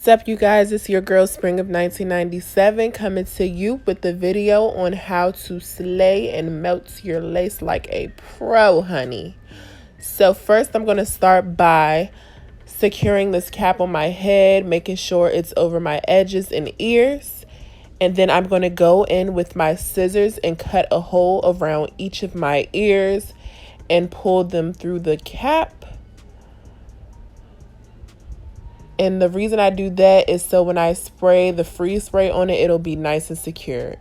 What's up, you guys? It's your girl Spring of 1997 coming to you with the video on how to slay and melt your lace like a pro, honey. So first I'm going to start by securing this cap on my head, making sure it's over my edges and ears. And then I'm going to go in with my scissors and cut a hole around each of my ears and pull them through the cap. And the reason I do that is so when I spray the freeze spray on it, it'll be nice and secured.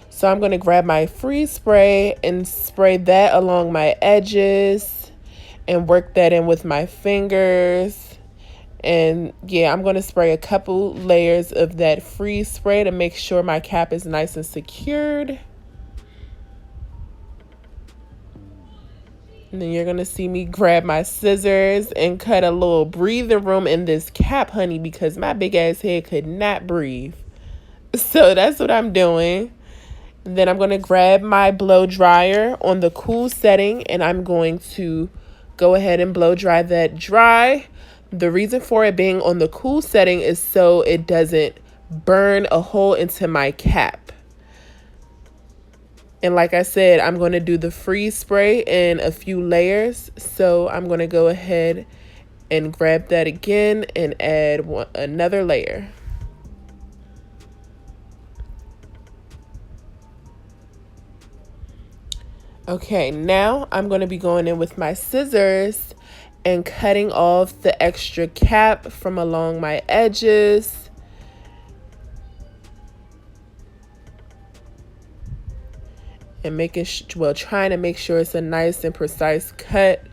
So I'm going to grab my freeze spray and spray that along my edges and work that in with my fingers. And yeah, I'm going to spray a couple layers of that freeze spray to make sure my cap is nice and secured. And then you're going to see me grab my scissors and cut a little breathing room in this cap, honey, because my big ass head could not breathe. So that's what I'm doing. And then I'm going to grab my blow dryer on the cool setting and I'm going to go ahead and blow dry that dry. The reason for it being on the cool setting is so it doesn't burn a hole into my cap. And like I said, I'm going to do the freeze spray in a few layers. So I'm going to go ahead and grab that again and add another layer. Okay, now I'm going to be going in with my scissors and cutting off the extra cap from along my edges. And trying to make sure it's a nice and precise cut.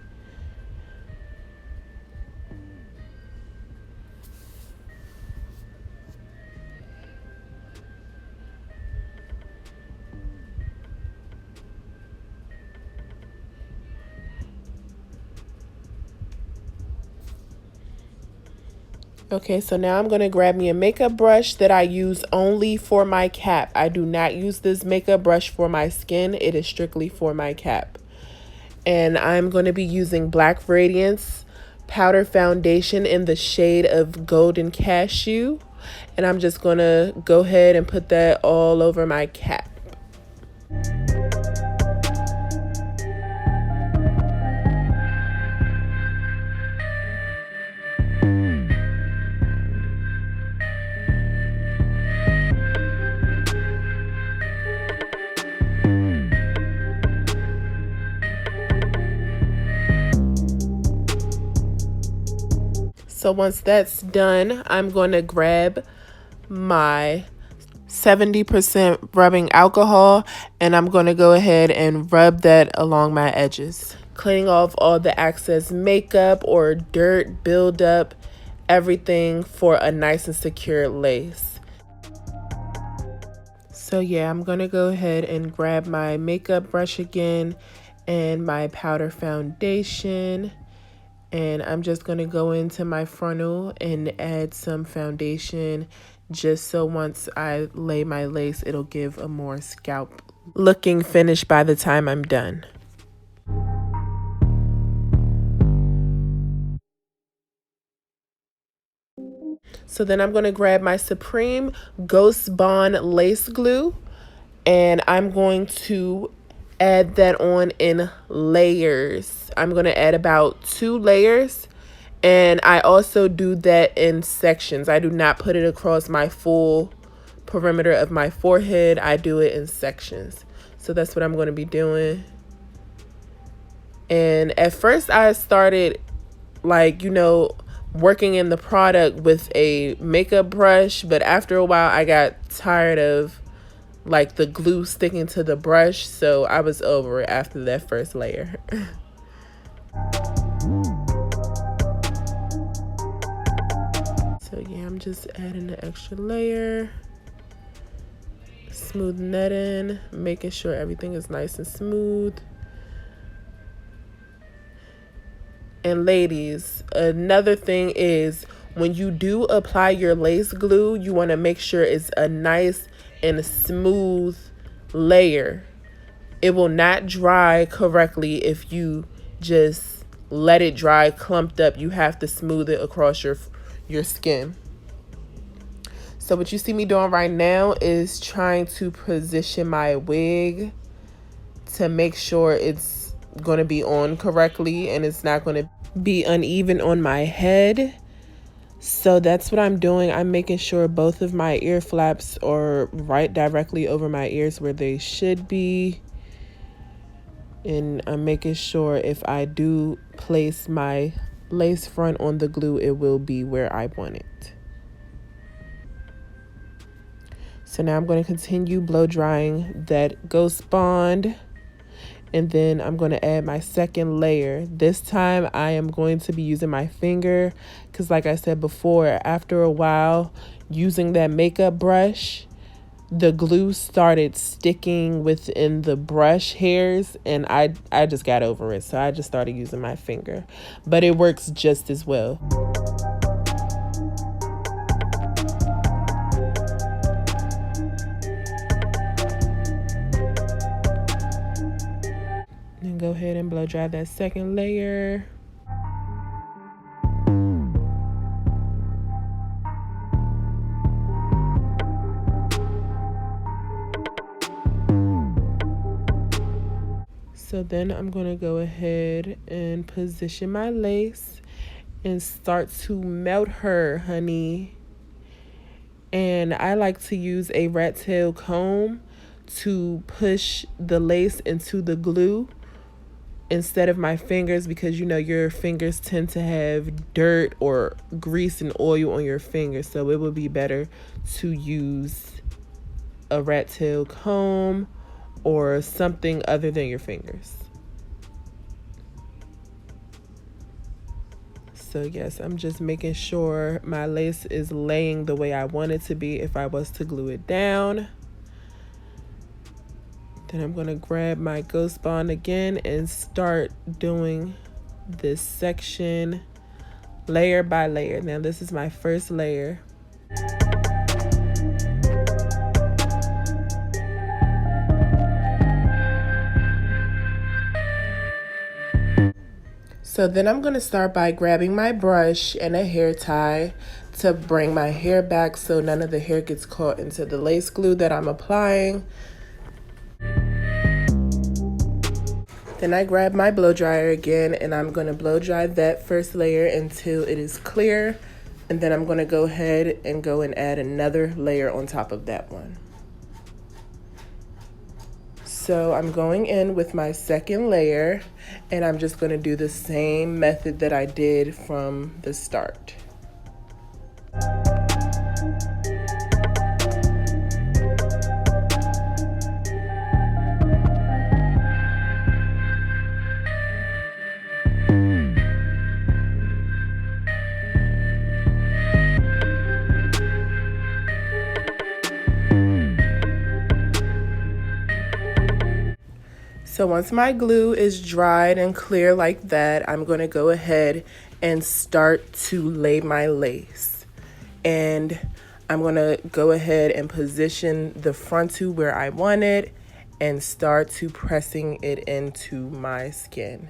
Okay, so now I'm going to grab me a makeup brush that I use only for my cap. I do not use this makeup brush for my skin. It is strictly for my cap. And I'm going to be using Black Radiance Powder Foundation in the shade of Golden Cashew. And I'm just going to go ahead and put that all over my cap. So once that's done, I'm going to grab my 70% rubbing alcohol and I'm going to go ahead and rub that along my edges, cleaning off all the excess makeup or dirt buildup, everything for a nice and secure lace. So yeah, I'm going to go ahead and grab my makeup brush again and my powder foundation. And I'm just going to go into my frontal and add some foundation just so once I lay my lace, it'll give a more scalp looking finish by the time I'm done. So then I'm going to grab my Supreme Ghost Bond Lace Glue and I'm going to add that on in layers. I'm going to add about 2 layers and I also do that in sections. I do not put it across my full perimeter of my forehead. I do it in sections. So that's what I'm going to be doing. And at first I started working in the product with a makeup brush, but after a while I got tired of the glue sticking to the brush, so I was over it after that first layer. So yeah, I'm just adding the extra layer, smoothing that in, making sure everything is nice and smooth. And ladies, another thing is when you do apply your lace glue, you want to make sure it's a nice and a smooth layer. It will not dry correctly if you just let it dry clumped up. You have to smooth it across your skin. So what you see me doing right now is trying to position my wig to make sure it's going to be on correctly and it's not going to be uneven on my head. So that's what I'm doing. I'm making sure both of my ear flaps are right directly over my ears where they should be. And I'm making sure if I do place my lace front on the glue, it will be where I want it. So now I'm going to continue blow drying that Ghost Bond. And then I'm going to add my second layer. This time I am going to be using my finger because like I said before, after a while using that makeup brush, the glue started sticking within the brush hairs and I just got over it. So I just started using my finger, but it works just as well. Then go ahead and blow dry that second layer. So then I'm going to go ahead and position my lace and start to melt her, honey. And I like to use a rat tail comb to push the lace into the glue instead of my fingers, because you know your fingers tend to have dirt or grease and oil on your fingers. So it would be better to use a rat tail comb or something other than your fingers. So yes, I'm just making sure my lace is laying the way I want it to be if I was to glue it down. Then I'm going to grab my Ghost Bond again and start doing this section layer by layer. Now this is my first layer. So then I'm going to start by grabbing my brush and a hair tie to bring my hair back so none of the hair gets caught into the lace glue that I'm applying. Then I grab my blow dryer again and I'm going to blow dry that first layer until it is clear. And then I'm going to go ahead and add another layer on top of that one. So I'm going in with my second layer and I'm just going to do the same method that I did from the start. So once my glue is dried and clear like that, I'm going to go ahead and start to lay my lace. And I'm going to go ahead and position the frontal where I want it and start to pressing it into my skin.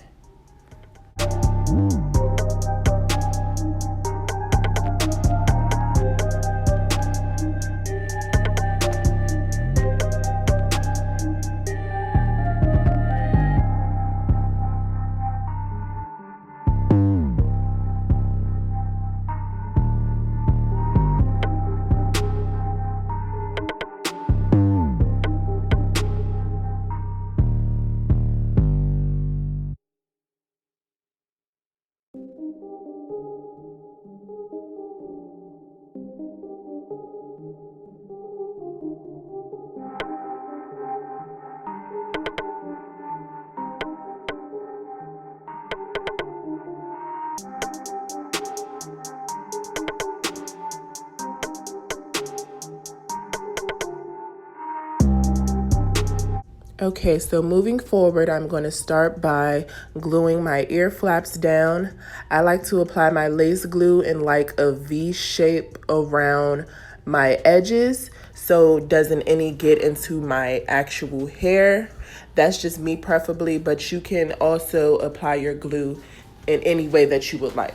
Okay, so moving forward, I'm going to start by gluing my ear flaps down. I like to apply my lace glue in like a V shape around my edges so doesn't any get into my actual hair. That's just me preferably, but you can also apply your glue in any way that you would like.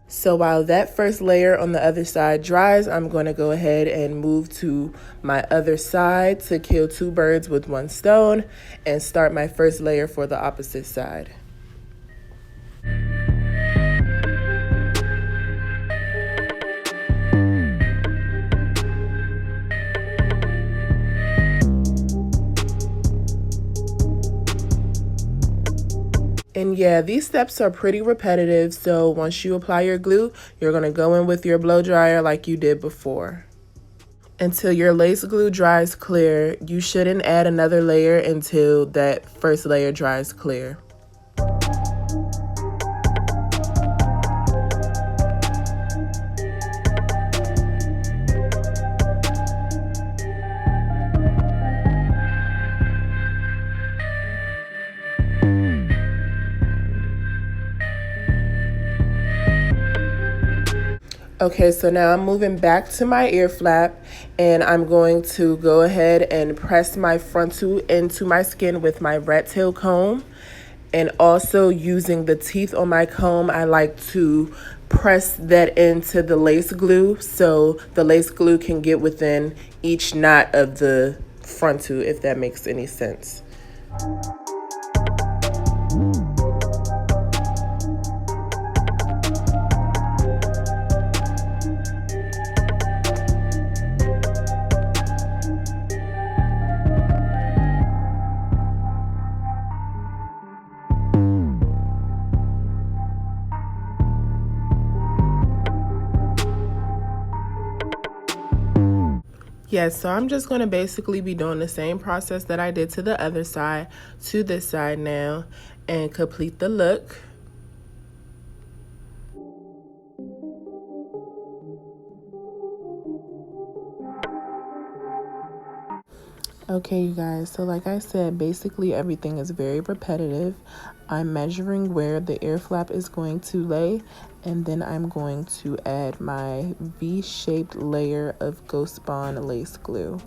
So while that first layer on the other side dries, I'm going to go ahead and move to my other side to kill two birds with one stone and start my first layer for the opposite side. And yeah, these steps are pretty repetitive, so once you apply your glue, you're going to go in with your blow dryer like you did before. Until your lace glue dries clear, you shouldn't add another layer until that first layer dries clear. Okay, so now I'm moving back to my ear flap and I'm going to go ahead and press my frontal into my skin with my rat tail comb. And also using the teeth on my comb, I like to press that into the lace glue so the lace glue can get within each knot of the frontal, if that makes any sense. Yes, so I'm just going to basically be doing the same process that I did to the other side to this side now and complete the look. Okay, you guys, so like I said, basically everything is very repetitive. I'm measuring where the ear flap is going to lay, and then I'm going to add my V-shaped layer of Ghost Bond lace glue.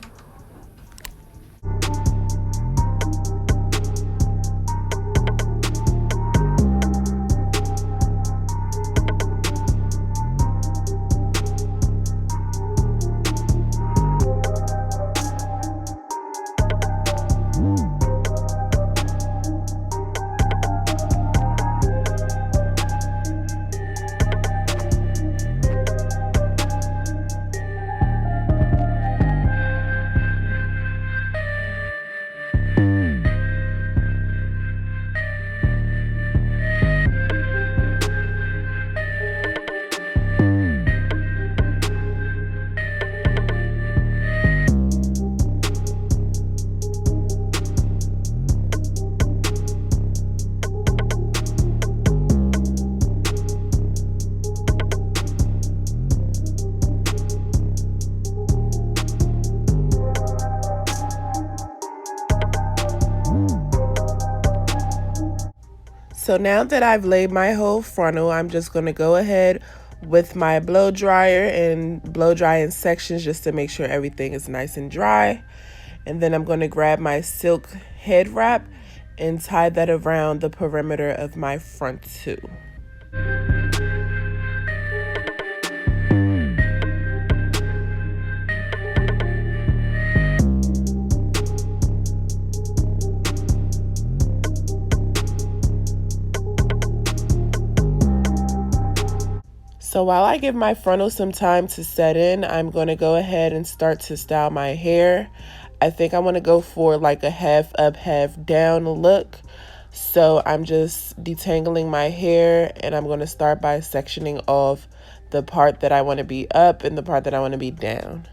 So now that I've laid my whole frontal, I'm just going to go ahead with my blow dryer and blow dry in sections just to make sure everything is nice and dry. And then I'm going to grab my silk head wrap and tie that around the perimeter of my front too. So while I give my frontal some time to set in, I'm going to go ahead and start to style my hair. I think I want to go for like a half up, half down look. So I'm just detangling my hair and I'm going to start by sectioning off the part that I want to be up and the part that I want to be down.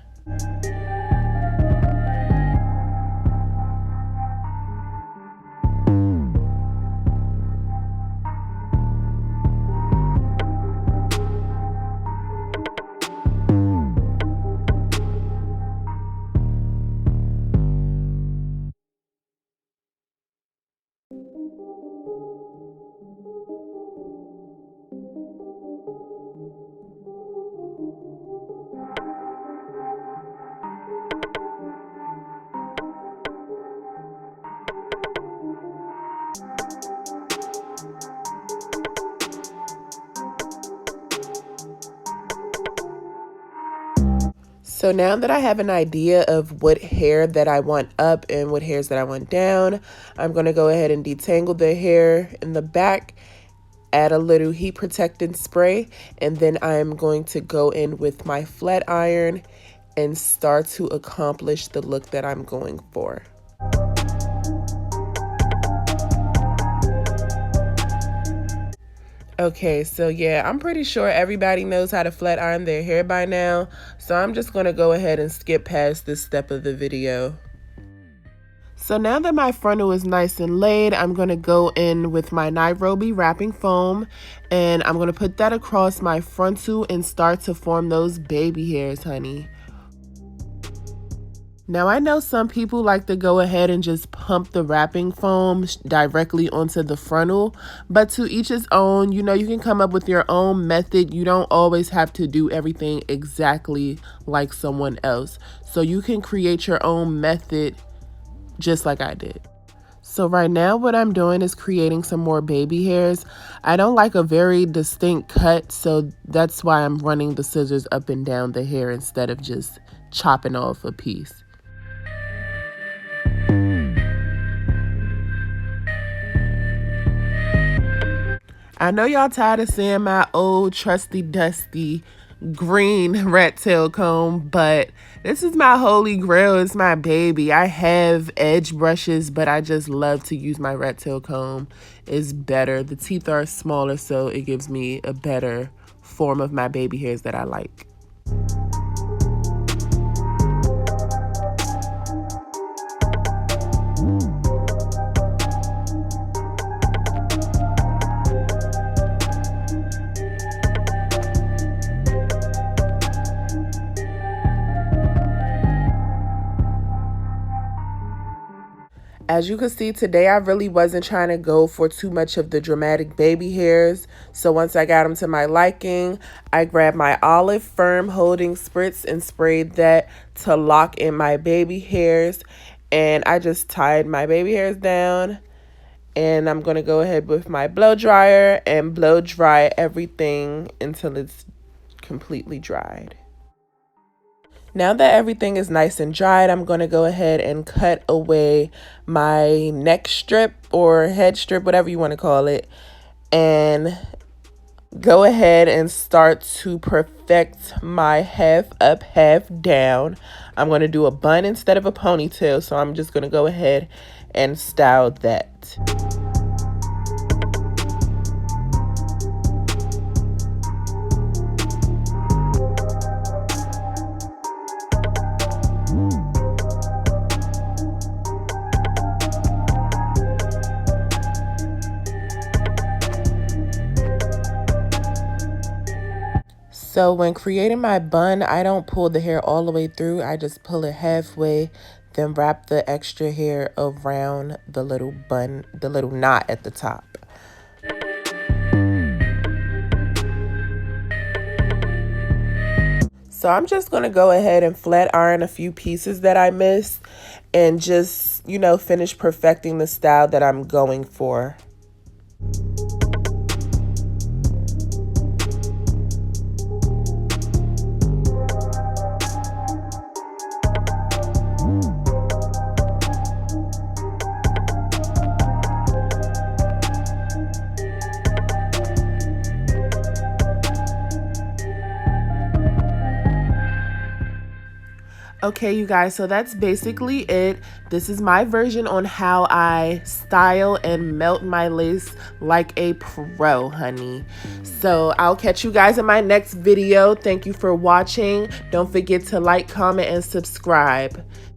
So now that I have an idea of what hair that I want up and what hairs that I want down, I'm going to go ahead and detangle the hair in the back, add a little heat protectant spray, and then I'm going to go in with my flat iron and start to accomplish the look that I'm going for. Okay, so yeah, I'm pretty sure everybody knows how to flat iron their hair by now, so I'm just going to go ahead and skip past this step of the video. So now that my frontal is nice and laid, I'm going to go in with my Nairobi wrapping foam, and I'm going to put that across my frontal and start to form those baby hairs, honey. Now, I know some people like to go ahead and just pump the wrapping foam directly onto the frontal, but to each his own. You know, you can come up with your own method. You don't always have to do everything exactly like someone else. So you can create your own method just like I did. So right now what I'm doing is creating some more baby hairs. I don't like a very distinct cut, so that's why I'm running the scissors up and down the hair instead of just chopping off a piece. I know y'all tired of seeing my old trusty dusty green rat tail comb, but this is my holy grail. It's my baby. I have edge brushes, but I just love to use my rat tail comb. It's better. The teeth are smaller, so it gives me a better form of my baby hairs that I like. As you can see today, I really wasn't trying to go for too much of the dramatic baby hairs. So once I got them to my liking, I grabbed my Olive Firm Holding Spritz and sprayed that to lock in my baby hairs. And I just tied my baby hairs down. And I'm going to go ahead with my blow dryer and blow dry everything until it's completely dried. Now that everything is nice and dried, I'm going to go ahead and cut away my neck strip or head strip, whatever you want to call it, and go ahead and start to perfect my half up, half down. I'm going to do a bun instead of a ponytail, so I'm just going to go ahead and style that. So when creating my bun, I don't pull the hair all the way through. I just pull it halfway, then wrap the extra hair around the little bun, the little knot at the top. So I'm just going to go ahead and flat iron a few pieces that I missed and just, you know, finish perfecting the style that I'm going for. Okay, you guys, so that's basically it. This is my version on how I style and melt my lace like a pro, honey. So I'll catch you guys in my next video. Thank you for watching. Don't forget to like, comment, and subscribe.